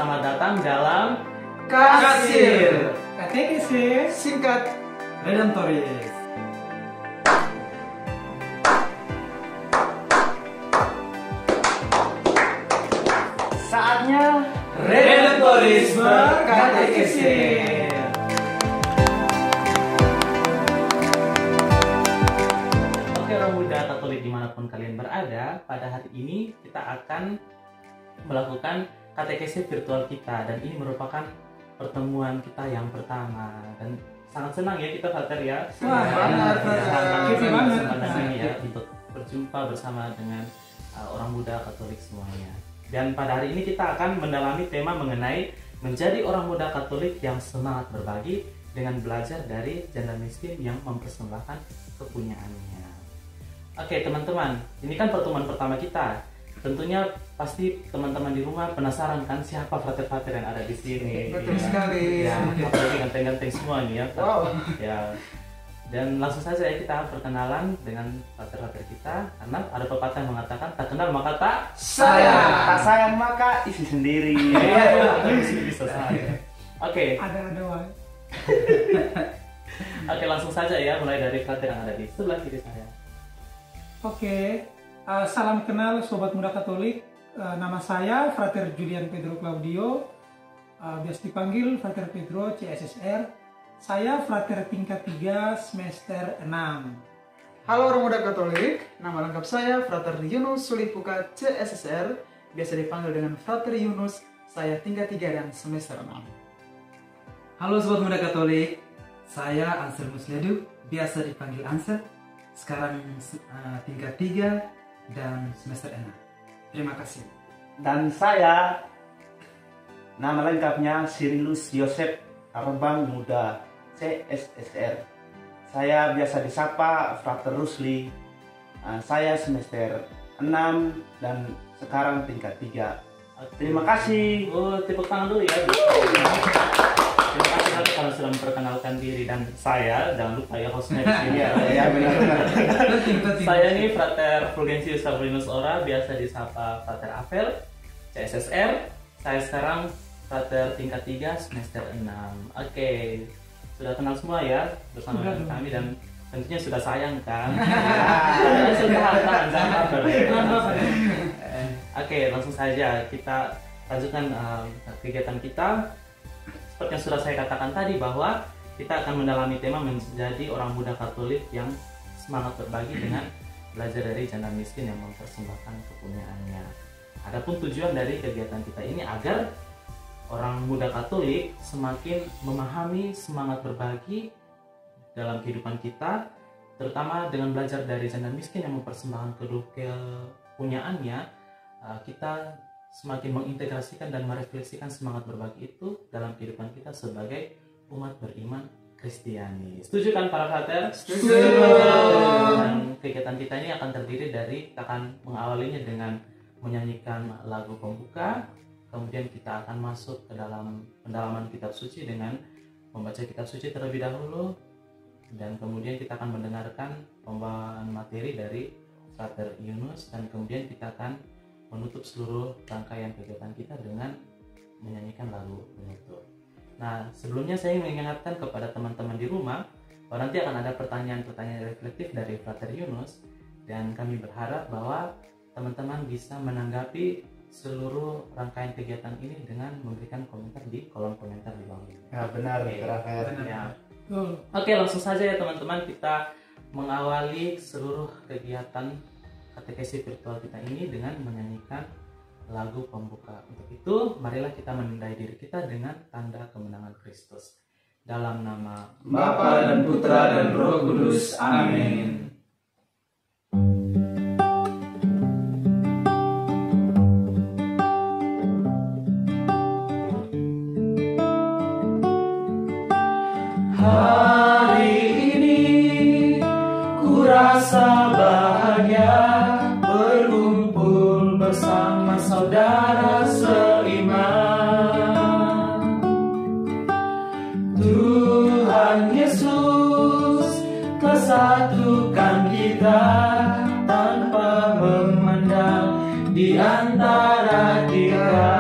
selamat datang dalam Kasir KTKC singkat Redemptoris. saatnya Redemptorisme KTKC. Oke, orang muda Katolik dimanapun kalian berada, pada hari ini kita akan melakukan katekesi virtual kita, dan ini merupakan pertemuan kita yang pertama, dan sangat senang ya kita Frater ya. Wah, banget, Kece banget. Kesempatan ini ya untuk berjumpa bersama dengan orang muda Katolik semuanya. Dan pada hari ini kita akan mendalami tema mengenai menjadi orang muda Katolik yang semangat berbagi dengan belajar dari janda miskin yang mempersembahkan kepunyaannya. Oke teman-teman, ini kan pertemuan pertama kita. Tentunya pasti teman-teman di rumah penasaran kan siapa frater-frater yang ada di sini. Betul Ya. sekali. Ya, apalagi ganteng-ganteng semua nih ya. Wow. Ya. Dan langsung saja ya kita perkenalan dengan frater-frater kita, karena ada pepatah yang mengatakan tak kenal maka tak Sayang. Tak sayang maka isi sendiri. bisa saja. Oke, Ada wah. oke langsung saja ya, mulai dari frater yang ada di sebelah kiri saya. Oke, salam kenal Sobat Muda Katolik. Nama saya Frater Julian Pedro Claudio, biasa dipanggil Frater Pedro CSSR. Saya Frater tingkat 3 semester 6. Halo orang muda Katolik, nama lengkap saya Frater Yunus Sulipuka CSSR, biasa dipanggil dengan Frater Yunus. Saya tingkat 3 dan semester 6. Halo Sobat Muda Katolik, saya Anser Musledu, biasa dipanggil Anser. Sekarang tingkat 3 dan semester 6. Terima kasih. Dan saya nama lengkapnya Sirilus Yosef Arbang Muda CSSR. Saya biasa disapa Frater Rusli. Saya semester 6 dan sekarang tingkat 3. Terima kasih. Oh, tepuk tangan dulu ya. Terima kasih Frater kalau sudah memperkenalkan diri, dan saya jangan lupa ya hostnya di sini. Ya benar-benar. Penting. Saya ini Frater Fulgensius Sabrinus Ora, biasa disapa Frater Avel CSSR. Saya sekarang Frater tingkat 3 semester 6. Oke, sudah kenal semua ya bersama dengan kami, dan tentunya sudah sayang kan. Sudah jangan baper ya. Oke, langsung saja kita lanjutkan kegiatan kita. Seperti yang sudah saya katakan tadi, bahwa kita akan mendalami tema menjadi orang muda Katolik yang semangat berbagi dengan belajar dari janda miskin yang mempersembahkan kepunyaannya. Adapun tujuan dari kegiatan kita ini agar orang muda Katolik semakin memahami semangat berbagi dalam kehidupan kita, terutama dengan belajar dari janda miskin yang mempersembahkan kepunyaannya. Kita semakin mengintegrasikan dan merefleksikan semangat berbagi itu dalam kehidupan kita sebagai umat beriman Kristiani. Setuju kan para frater? Setuju. Dan kegiatan kita ini akan terdiri dari, kita akan mengawalinya dengan menyanyikan lagu pembuka. Kemudian kita akan masuk ke dalam pendalaman kitab suci dengan membaca kitab suci terlebih dahulu, dan kemudian kita akan mendengarkan pembawaan materi dari Frater Yunus, dan kemudian kita akan menutup seluruh rangkaian kegiatan kita dengan menyanyikan lagu penutup. Nah, sebelumnya saya mengingatkan kepada teman-teman di rumah bahwa nanti akan ada pertanyaan-pertanyaan reflektif dari Frater Yunus, dan kami berharap bahwa teman-teman bisa menanggapi seluruh rangkaian kegiatan ini dengan memberikan komentar di kolom komentar di bawah ini. Ya benar, Oke. Frater. Ya. Betul. Oke, langsung saja ya teman-teman, kita mengawali seluruh kegiatan katekesi virtual kita ini dengan menyanyikan lagu pembuka. Untuk itu, marilah kita menandai diri kita dengan tanda kemenangan Kristus. Dalam nama Bapa dan Putra dan Roh Kudus. Amin. hari ini ku rasa bahagia berkumpul bersama saudara seiman. Tuhan Yesus telah satukan kita tanpa memandang di antara kita.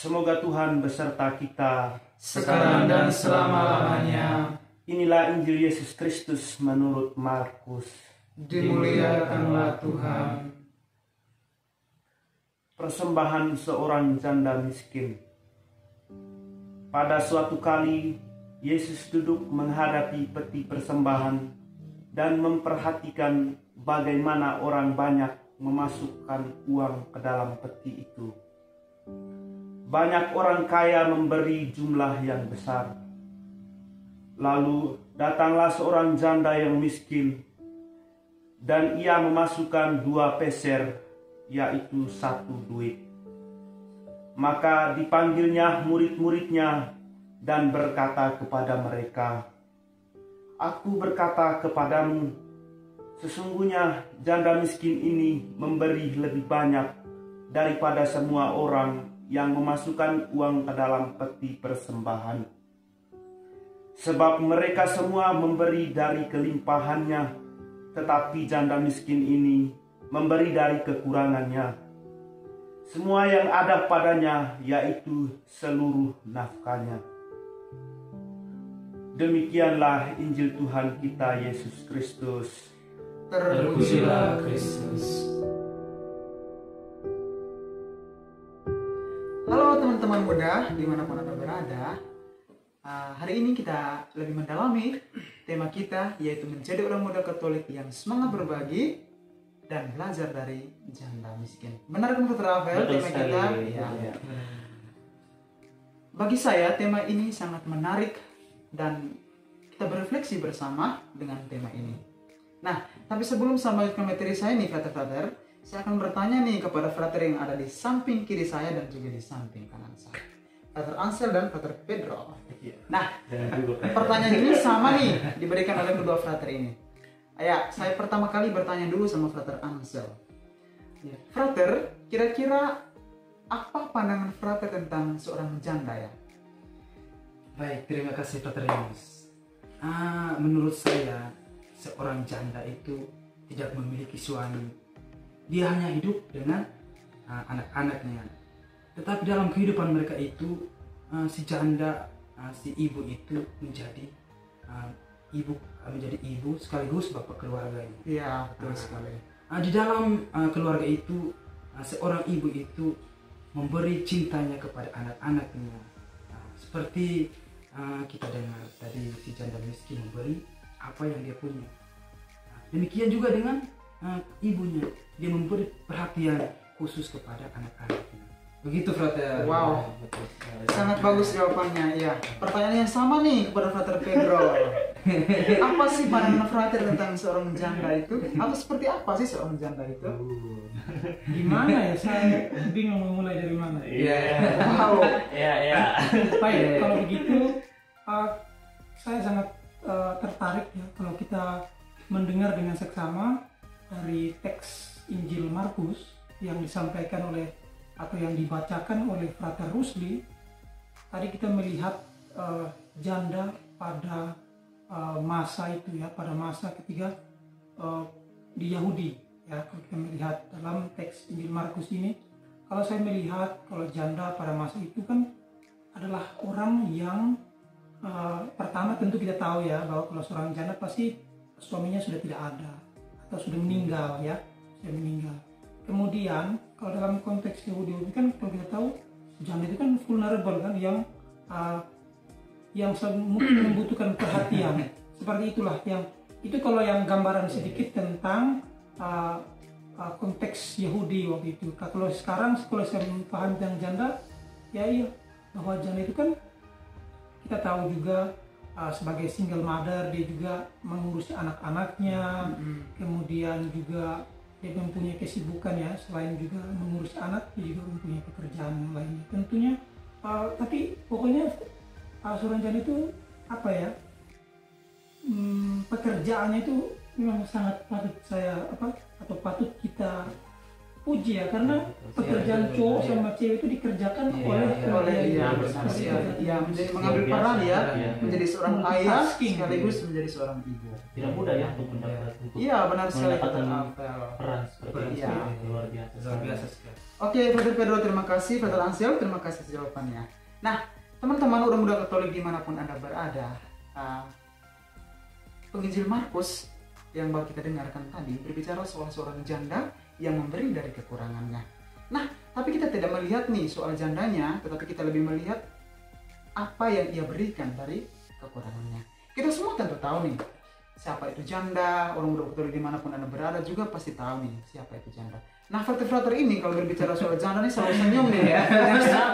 Semoga Tuhan beserta kita sekarang dan selama-lamanya. Inilah Injil Yesus Kristus menurut Markus. Dimuliakanlah Tuhan. Persembahan seorang janda miskin. Pada suatu kali, Yesus duduk menghadapi peti persembahan dan memperhatikan bagaimana orang banyak memasukkan uang ke dalam peti itu. Banyak orang kaya memberi jumlah yang besar. Lalu datanglah seorang janda yang miskin, dan ia memasukkan 2 peser, yaitu 1 duit. Maka dipanggilnya murid-muridnya dan berkata kepada mereka, "Aku berkata kepadamu, sesungguhnya janda miskin ini memberi lebih banyak daripada semua orang yang memasukkan uang ke dalam peti persembahan. Sebab mereka semua memberi dari kelimpahannya, tetapi janda miskin ini memberi dari kekurangannya. Semua yang ada padanya, yaitu seluruh nafkahnya." Demikianlah Injil Tuhan kita Yesus Kristus. Terpujilah Kristus. Halo teman-teman muda, dimanapun Anda berada. Hari ini kita lebih mendalami tema kita, yaitu menjadi orang muda Katolik yang semangat berbagi dan belajar dari janda miskin. Benar kan Dr. Rafael? Betul Tema sekali. kita. Ya. Bagi saya tema ini sangat menarik dan kita berefleksi bersama dengan tema ini. Nah, tapi sebelum saya melanjutkan materi saya nih, frater-frater, saya akan bertanya nih kepada frater yang ada di samping kiri saya dan juga di samping kanan saya, Frater Ansel dan Frater Pedro. Nah, pertanyaan ini sama nih diberikan oleh kedua frater ini. Ya, saya pertama kali bertanya dulu sama Frater Ansel. Ya, frater, kira-kira apa pandangan frater tentang seorang janda ya? Baik, terima kasih Frater Yunus. Menurut saya, seorang janda itu tidak memiliki suami. Dia hanya hidup dengan anak-anaknya. Tetapi dalam kehidupan mereka itu, si janda, si ibu itu menjadi ibu sekaligus bapak keluarganya. Iya, betul sekali. Di dalam keluarga itu, seorang ibu itu memberi cintanya kepada anak-anaknya. Seperti kita dengar tadi, si janda miskin memberi apa yang dia punya. Demikian juga dengan ibunya, dia memberi perhatian khusus kepada anak-anaknya. Begitu Frater. Wow, sangat bagus jawabannya. Ya, pertanyaan yang sama nih kepada Frater Pedro. Apa sih pandangan frater tentang seorang janda itu? Atau seperti apa sih seorang janda itu? Gimana ya, saya bingung memulai dari mana. Iya. Wow. Iya. Baik, kalau begitu saya sangat tertarik ya kalau kita mendengar dengan seksama dari teks Injil Markus yang disampaikan oleh atau yang dibacakan oleh Frater Rusli. Tadi kita melihat janda pada masa itu ya, pada masa ketika di Yahudi ya. Kalau kita melihat dalam teks Injil Markus ini, kalau saya melihat kalau janda pada masa itu kan adalah orang yang pertama tentu kita tahu ya bahwa kalau seorang janda pasti suaminya sudah tidak ada atau sudah meninggal ya, sudah meninggal. Kemudian kalau dalam konteks Yahudi kan kalau kita tahu janda itu kan vulnerable kan, yang mungkin membutuhkan perhatian. Seperti itulah yang itu kalau yang gambaran sedikit tentang konteks Yahudi waktu itu. Kalau sekarang kalau saya paham tentang janda, ya iya bahwa janda itu kan kita tahu juga sebagai single mother, dia juga mengurusi anak-anaknya, kemudian juga dia mempunyai kesibukan ya, selain juga mengurus anak, dia juga mempunyai pekerjaan yang lainnya tentunya. Tapi pokoknya seorang janda itu apa ya, pekerjaannya itu memang sangat patut kita puji ya, karena pekerjaan cowok sama cewek itu dikerjakan oleh mengambil peran ya, menjadi seorang ayah sekaligus menjadi seorang ibu. Tidak mudah ya untuk mendapat Iya, benar sekali. peran seperti itu. Luar biasa. Luar biasa sekali. Oke, Frater Pedro terima kasih, Frater Ansel terima kasih jawabannya. Nah, teman-teman orang muda Katolik dimanapun Anda berada, penginjil Markus yang baru kita dengarkan tadi berbicara soal seorang janda yang memberi dari kekurangannya. Nah, tapi kita tidak melihat nih soal jandanya, tetapi kita lebih melihat apa yang ia berikan dari kekurangannya. Kita semua tentu tahu nih siapa itu janda. Orang muda Katolik dimanapun Anda berada juga pasti tahu nih siapa itu janda. Nah, frater-frater ini kalau berbicara soal janda nih selalu senyum nih ya,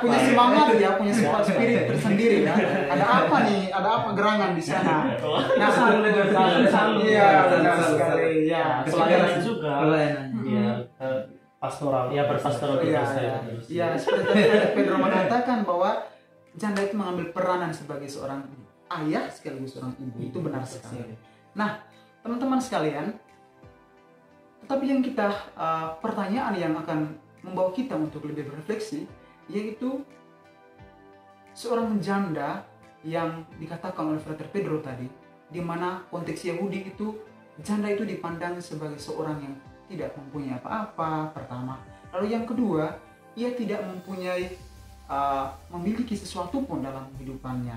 punya semangat ya, punya spirit tersendiri ya. Ada apa nih? Ada apa gerangan di sana? Nah, iya, benar sekali. Ya, Pelayanan juga. Pelayanan. Iya, Pastoral. ya berpastoral Iya, juga saya. iya, seperti tadi Frater Pedro mengatakan bahwa janda itu mengambil peranan sebagai seorang ayah sekaligus seorang ibu. Itu benar sekali. Nah, teman-teman sekalian, tetapi yang kita pertanyaan yang akan membawa kita untuk lebih berefleksi, yaitu seorang janda yang dikatakan oleh Frater Pedro tadi, di mana konteks Yahudi itu janda itu dipandang sebagai seorang yang tidak mempunyai apa-apa pertama. Lalu yang kedua, ia tidak mempunyai memiliki sesuatu pun dalam kehidupannya.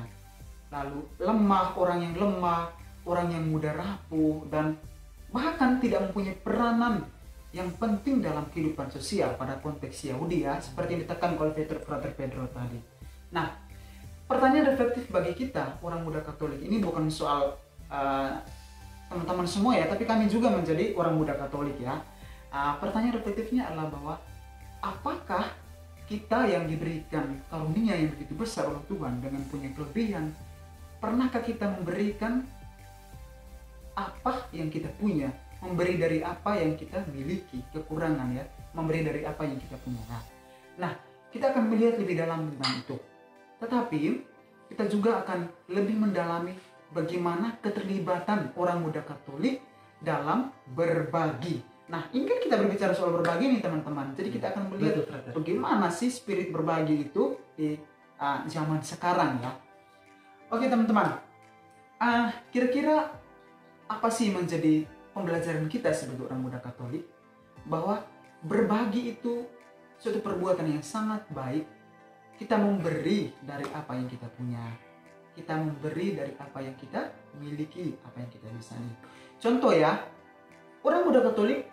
Lalu lemah, orang yang mudah rapuh, dan bahkan tidak mempunyai peranan yang penting dalam kehidupan sosial pada konteks Yahudi ya, seperti yang ditekan oleh Frater Pedro tadi. Nah, pertanyaan reflektif bagi kita orang muda Katolik ini bukan soal teman-teman semua ya, tapi kami juga menjadi orang muda Katolik ya. Pertanyaan reflektifnya adalah bahwa apakah kita yang diberikan karunia yang begitu besar oleh Tuhan dengan punya kelebihan, pernahkah kita memberikan apa yang kita punya, memberi dari apa yang kita miliki, kekurangan ya, memberi dari apa yang kita punya. Nah, kita akan melihat lebih dalam tentang itu. Tetapi kita juga akan lebih mendalami bagaimana keterlibatan orang muda Katolik dalam berbagi. Nah, ini kan kita berbicara soal berbagi nih teman-teman. Jadi kita akan melihat bagaimana sih spirit berbagi itu di zaman sekarang ya. Oke teman-teman, kira-kira apa sih menjadi pembelajaran kita sebagai orang muda Katolik? Bahwa berbagi itu suatu perbuatan yang sangat baik. Kita memberi dari apa yang kita punya. Kita memberi dari apa yang kita miliki, apa yang kita bisa nih. Contoh ya, orang muda Katolik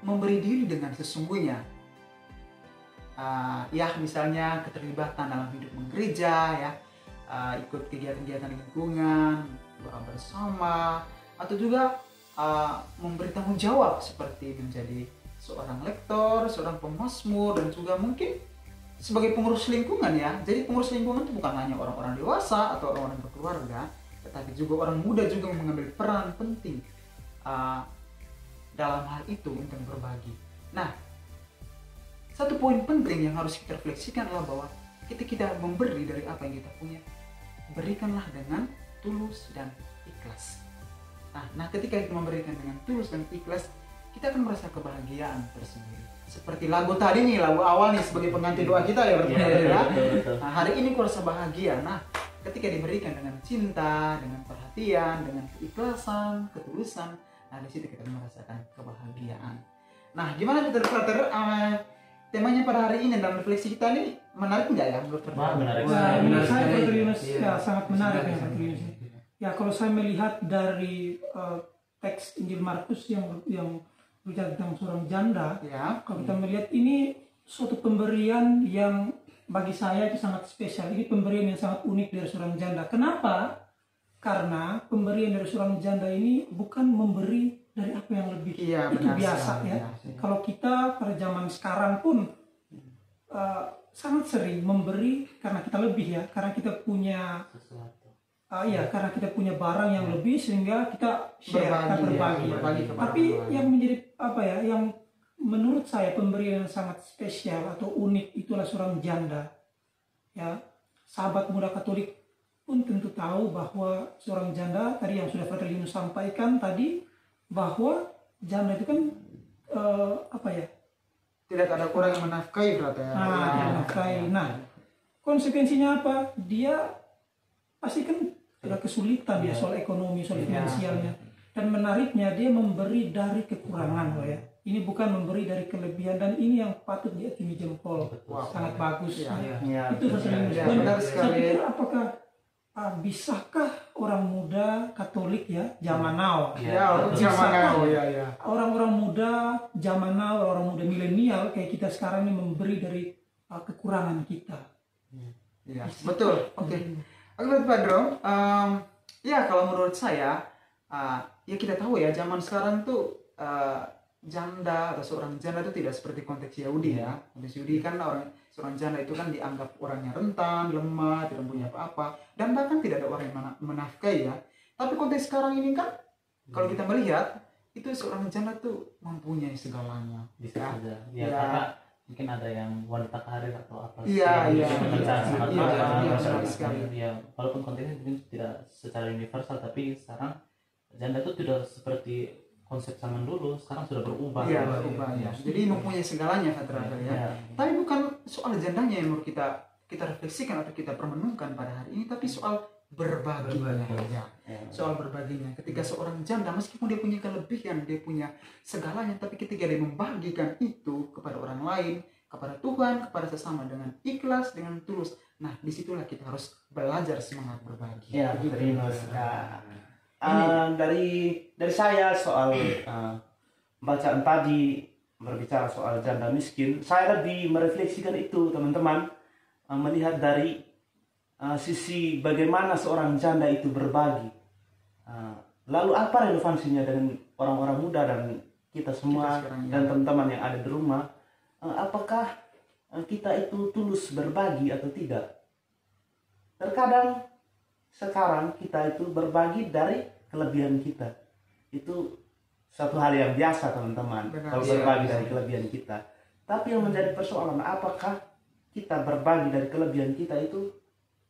memberi diri dengan sesungguhnya. Ya misalnya keterlibatan dalam hidup menggereja ya, ikut kegiatan-kegiatan lingkungan, doa bersama, atau juga memberi tanggung jawab seperti menjadi seorang lektor, seorang pemazmur, dan juga mungkin sebagai pengurus lingkungan ya. Jadi pengurus lingkungan itu bukan hanya orang-orang dewasa atau orang-orang berkeluarga, tetapi juga orang muda juga mengambil peran penting dalam hal itu untuk berbagi. Nah, satu poin penting yang harus kita refleksikan adalah bahwa kita memberi dari apa yang kita punya, berikanlah dengan tulus dan ikhlas. Nah, ketika kita memberikan dengan tulus dan ikhlas, kita akan merasa kebahagiaan tersendiri. Seperti lagu tadi nih, lagu awal nih sebagai pengganti doa kita ya, betul. Nah, hari ini aku rasa bahagia. Nah, ketika diberikan dengan cinta, dengan perhatian, dengan keikhlasan, ketulusan, nah di situ kita merasakan kebahagiaan. Nah, gimana Frater? Temanya pada hari ini dalam refleksi kita ini menarik nggak ya menurut Frater? Menarik. Menurut saya Frater Yunus Iya. ya sangat menarik ya Frater Yunus. Ya kalau saya melihat dari teks Injil Markus yang berbicara tentang seorang janda, Ya. kalau kita melihat ini suatu pemberian yang bagi saya itu sangat spesial. Ini pemberian yang sangat unik dari seorang janda. Kenapa? Karena pemberian dari seorang janda ini bukan memberi dari apa yang lebih. Iya, Itu benar biasa sekali, ya. ya. Kalau kita pada zaman sekarang pun sangat sering memberi karena kita lebih ya, karena kita punya karena kita punya barang yang lebih sehingga kita share, kita berbagi. Berbagi kepada Tapi orang lain. yang menjadi yang menurut saya pemberian yang sangat spesial atau unik itulah seorang janda. Ya, sahabat muda Katolik pun tentu tahu bahwa seorang janda tadi yang sudah Frater Yunus sampaikan tadi, bahwa janda itu kan Tidak ada orang yang menafkahi Frater. menafkahi. Nah, konsekuensinya apa? Dia pasti kan ada kesulitan ya soal ekonomi, soal finansialnya. Dan menariknya dia memberi dari kekurangan loh ya. Ini bukan memberi dari kelebihan, dan ini yang patut diacungi jempol. Sangat bagus. Ya, Itu Frater Yunus. ya, Dan benar saya sekali. pikir apakah bisakah orang muda Katolik ya zaman now, Ya, betul. zaman now, ya. orang-orang muda zaman now, orang muda milenial kayak kita sekarang ini memberi dari kekurangan kita. Ya, betul. Oke. Oke, Pak Pedro. Ya, kalau menurut saya, ya kita tahu ya, zaman sekarang tuh janda atau seorang janda itu tidak seperti konteks Yahudi ya. Konteks Yahudi kan seorang janda itu kan dianggap orangnya rentan, lemah, tidak punya apa-apa, dan bahkan tidak ada orang yang menafkahi ya. Tapi konteks sekarang ini kan, kalau kita melihat, itu seorang janda tuh mempunyai segalanya. Bisa Ya. saja. Ya, Ya. karena mungkin ada yang wanita karir atau apa Iya, iya. pekerjaan sangat Iya, mahal. iya, benar sekali. Ya, walaupun kontennya mungkin tidak secara universal, tapi sekarang janda itu tidak seperti konsep zaman dulu, sekarang sudah berubah. Iya, berubah ya. Jadi mempunyai segalanya, Kak Rafael ya. Ya. Tapi bukan soal jandanya yang menurut kita refleksikan atau kita permenungkan pada hari ini, tapi soal berbaginya. Ya. Soal berbaginya. Ketika seorang janda, meskipun dia punya kelebihan, dia punya segalanya, tapi ketika dia membagikan itu kepada orang lain, kepada Tuhan, kepada sesama dengan ikhlas, dengan tulus, nah disitulah kita harus belajar semangat berbagi. Ya, Begitu. Frater Yunus. Dari saya soal bacaan tadi berbicara soal janda miskin, saya lebih merefleksikan itu, teman-teman, melihat dari sisi bagaimana seorang janda itu berbagi. Lalu apa relevansinya dengan orang-orang muda dan kita semua sekarang, ya. dan teman-teman yang ada di rumah? Apakah kita itu tulus berbagi atau tidak? Terkadang sekarang kita itu berbagi dari kelebihan kita. Itu satu hal yang biasa, teman-teman. Benar, Kalau iya. berbagi dari kelebihan kita. Tapi yang menjadi persoalan, apakah kita berbagi dari kelebihan kita itu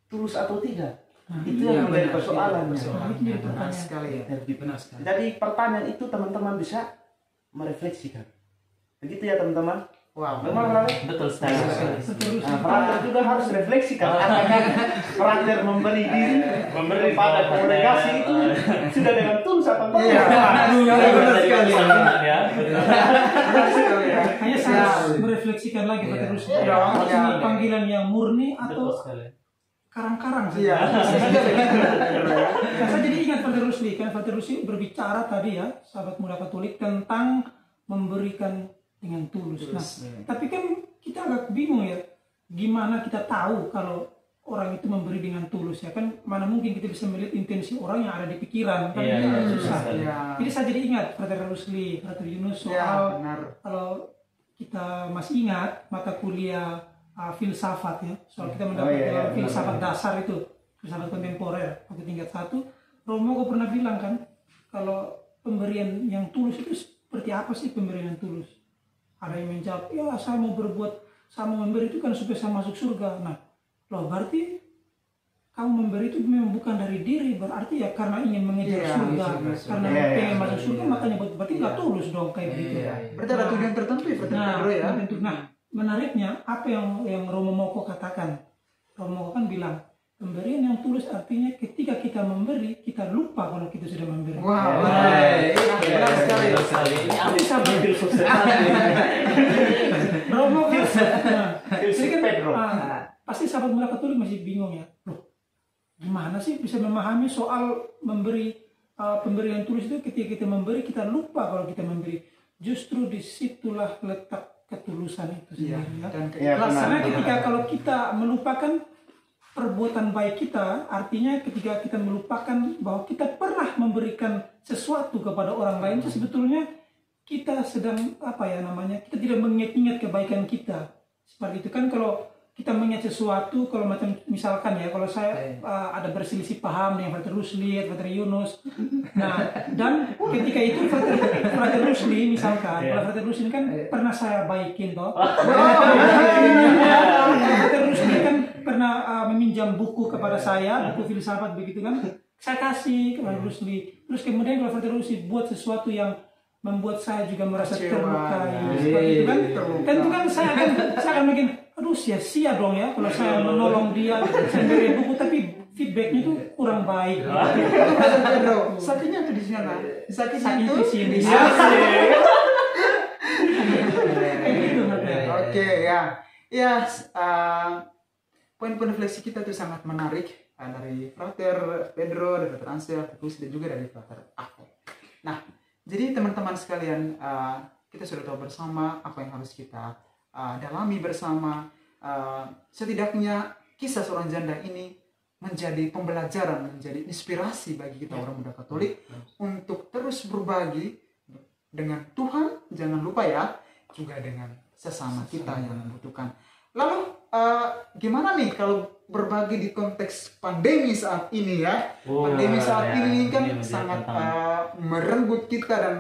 tulus atau tidak? Itu yang menjadi persoalannya. Iya, Benar sekali. Benar sekali. Jadi pertanyaan itu teman-teman bisa merefleksikan. Begitu ya, teman-teman. Wow. Memang Frater? Betul sekali. Frater juga harus refleksikan. Apakah Frater memberi diri, memberi pada kongregasi itu sudah dengan tulus atau tidak? Iya. Benar sekali. Ya. Benar sekali ya. Hanya saya harus merefleksikan lagi Frater Yunus. Iya. Apakah Iya. ini panggilan yang murni Betul atau sekali. karang-karang Iya. saja? Nah, saya jadi ingat Frater Rusli, kan Frater Rusli berbicara tadi ya, sahabat muda Katolik, tentang memberikan dengan tulus. Nah, tapi kan kita agak bingung ya, gimana kita tahu kalau orang itu memberi dengan tulus ya, kan mana mungkin kita bisa melihat intensi orang yang ada di pikiran, kan Iya, ini iya, agak susah. Iya. Jadi saya jadi ingat Frater Rusli, Frater Yunus Ya, soal benar. kalau kita masih ingat mata kuliah filsafat ya, soal kita mendapat filsafat dasar itu, filsafat kontemporer waktu tingkat 1, Romo kok pernah bilang kan, kalau pemberian yang tulus itu seperti apa sih pemberian yang tulus? Ada yang menjawab, ya saya mau memberi itu kan supaya saya masuk surga. Nah, loh berarti kamu memberi itu memang bukan dari diri, berarti ya karena ingin mengejar Iya, surga, karena Iya, iya, pengen masuk surga, iya. makanya berarti nggak tulus dong kayak begitu. Iya. Berarti ada tujuan tertentu ya, Frater Nah, Pedro ya. tentu. Nah, menariknya apa yang Romo Moko katakan? Romo Moko kan bilang, pemberian yang tulus artinya ketika kita memberi, kita lupa kalau kita sudah memberi. Wow. Benar sekali. Betul sekali. Ini Pasti sahabat, Romo kan, jadi kan, Pedro. pasti sahabat muda Katolik masih bingung ya. Loh, gimana sih bisa memahami soal memberi pemberian tulus itu ketika kita memberi, kita lupa kalau kita memberi. Justru disitulah letak ketulusan itu Iya. sendiri ya. Dan Iya, keikhlasan. Karena ketika kalau kita melupakan perbuatan baik kita, artinya ketika kita melupakan bahwa kita pernah memberikan sesuatu kepada orang lain, itu sebetulnya kita sedang kita tidak mengingat-ingat kebaikan kita. Seperti itu kan, kalau kita mengingat sesuatu, kalau macam misalkan ya, kalau saya ada berselisih paham dengan Frater Rusli, Frater Yunus, nah dan ketika itu Frater Rusli misalkan, kalau Frater Rusli kan pernah saya baikin toh, Frater Rusli kan pernah meminjam buku kepada saya, buku filsafat begitu kan, saya kasih ke Frater Rusli, terus kemudian kalau Frater Rusli buat sesuatu yang membuat saya juga merasa Kecewa, terlukai, ya. seperti itu kan, Terluka. tentu kan saya akan bikin, aduh sia-sia dong ya kalau saya menolong dia, saya beri buku tapi feedback feedbacknya tuh kurang baik. Brother Pedro, sakitnya tuh di sana. Sakitnya Sakit tuh di sini. di sini. Kayak gitu, Brother. Oke ya, ya poin-poin refleksi kita tuh sangat menarik dari Frater Pedro, dari Frater Ansel, dan juga dari Frater Afel. Nah, jadi teman-teman sekalian, kita sudah tahu bersama apa yang harus kita dalami bersama. Setidaknya kisah seorang janda ini menjadi pembelajaran, menjadi inspirasi bagi kita orang muda Katolik untuk terus berbagi dengan Tuhan, jangan lupa ya, juga dengan sesama kita yang membutuhkan. Lalu gimana nih kalau berbagi di konteks pandemi saat ini ya? Pandemi saat ini kan sangat merenggut kita, dan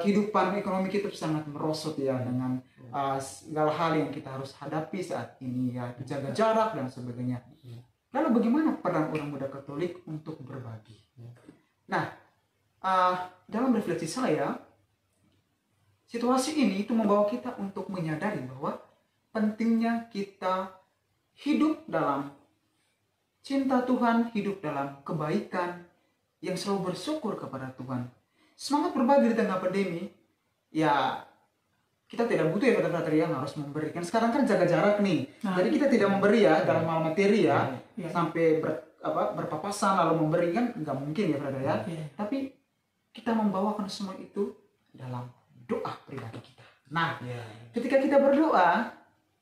kehidupan ekonomi kita sangat merosot ya, dengan segala hal yang kita harus hadapi saat ini ya, jaga jarak dan sebagainya. Lalu bagaimana peran orang muda Katolik untuk berbagi? Nah, dalam refleksi saya, situasi ini itu membawa kita untuk menyadari bahwa pentingnya kita hidup dalam cinta Tuhan, hidup dalam kebaikan, yang selalu bersyukur kepada Tuhan. Semangat berbagi di tengah pandemi, ya kita tidak butuh ya kata-kata yang harus memberikan. Sekarang kan jaga jarak nih, jadi kita tidak memberi ya dalam hal materi ya, sampai berpapasan lalu memberi kan nggak mungkin ya brother ya. Tapi kita membawakan semua itu dalam doa pribadi kita. Nah, ketika kita berdoa,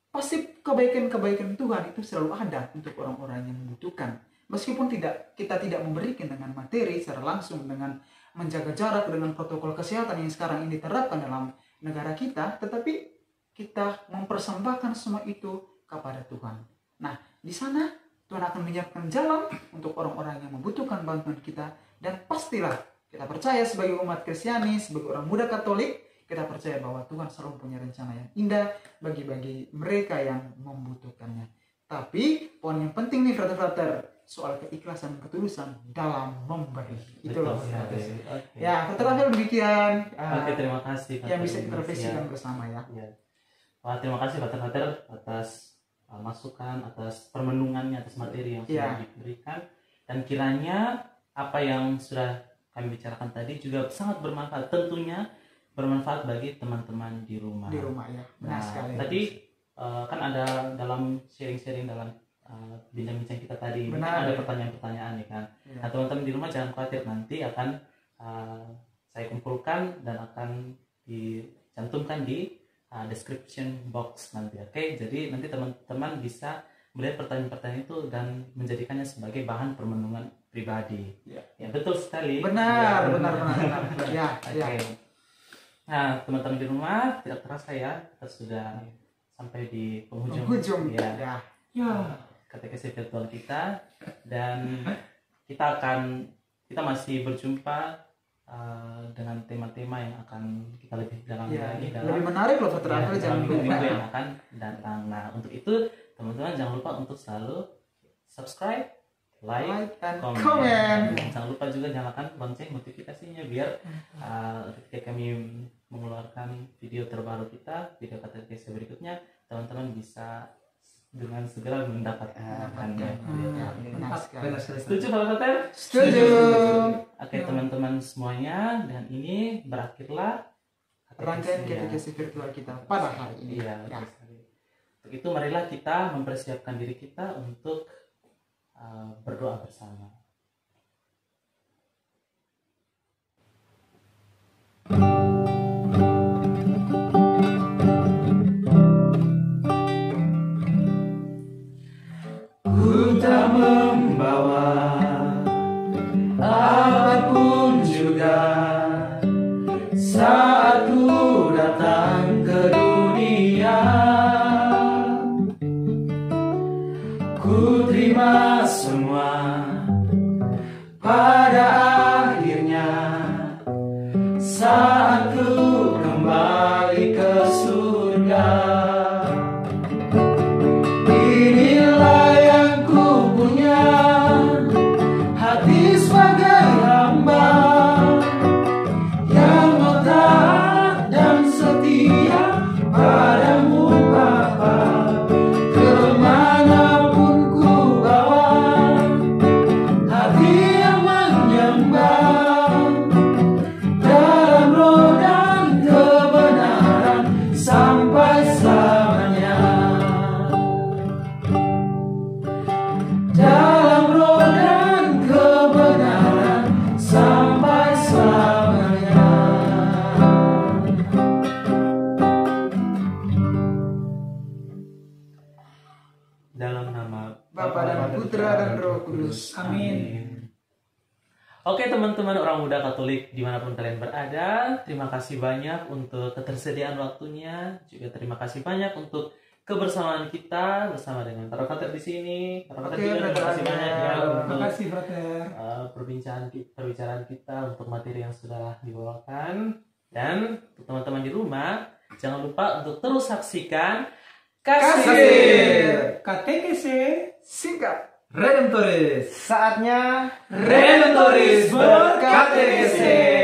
pasti kebaikan-kebaikan Tuhan itu selalu ada untuk orang-orang yang membutuhkan. Meskipun kita tidak memberikan dengan materi secara langsung, dengan menjaga jarak, dengan protokol kesehatan yang sekarang ini diterapkan dalam negara kita, tetapi kita mempersembahkan semua itu kepada Tuhan. Nah, di sana Tuhan akan menyiapkan jalan untuk orang-orang yang membutuhkan bantuan kita, dan pastilah kita percaya sebagai umat Kristiani, sebagai orang muda Katolik, kita percaya bahwa Tuhan selalu punya rencana yang indah bagi mereka yang membutuhkannya. Tapi poin yang penting nih frater-frater, soal keikhlasan dan ketulusan dalam memberi. Itulah. Ya, Frater Afel demikian. Oke, terima kasih. Yang bisa kita refleksikan bersama ya. Wah, terima kasih Frater atas masukan, atas permenungannya, atas materi yang sudah diberikan, dan kiranya apa yang sudah kami bicarakan tadi juga sangat bermanfaat, tentunya bermanfaat bagi teman-teman di rumah. Di rumah ya. Benar sekali. Tadi kan ada dalam sharing-sharing dalam bincang-bincang kita tadi, ada pertanyaan-pertanyaan nih kan. Nah, teman-teman di rumah jangan khawatir, nanti akan saya kumpulkan dan akan dicantumkan di description box nanti. Oke, jadi nanti teman-teman bisa melihat pertanyaan-pertanyaan itu dan menjadikannya sebagai bahan permenungan pribadi. Ya, betul sekali. Benar. Ya. Nah, teman-teman di rumah, tidak terasa ya, kita sudah sampai di penghujung ya. Katekesi virtual kita, dan kita masih berjumpa dengan tema-tema yang akan kita lebih dalami lagi, lebih menarik loh Frater Afel, jangan lupa minggu yang akan datang. Nah, untuk itu teman-teman jangan lupa untuk selalu subscribe, like dan komen. Jangan lupa juga nyalakan lonceng notifikasinya biar ketika kami mengeluarkan video terbaru kita, video katekesi berikutnya, teman-teman bisa dengan segera mendapatkannya. Setuju Pak Frater? Setuju. Oke teman-teman semuanya, dan ini berakhirlah rangkaian katekesi virtual kita pada hari ini. Untuk itu marilah kita mempersiapkan diri kita untuk berdoa bersama. Ku tak membawa apapun juga saat ku datang ke dunia. Ku terima semua pada akhirnya saat ku kembali ke surga. Inilah yang ku punya, hati sebagai hamba yang taat dan setia padamu Bapa. Kemanapun ku bawa, Roh Kudus. Amin. Oke teman-teman orang muda Katolik dimanapun kalian berada, terima kasih banyak untuk ketersediaan waktunya, juga terima kasih banyak untuk kebersamaan kita bersama dengan para frater di sini. Para frater Oke, juga terima kasih banyak ya Terima untuk kasih, Frater. perbincangan kita untuk materi yang sudah dibawakan. Dan untuk teman-teman di rumah, jangan lupa untuk terus saksikan Kasih. KTKC. Singkat. Redemptoris. Saatnya Redemptoris berkata.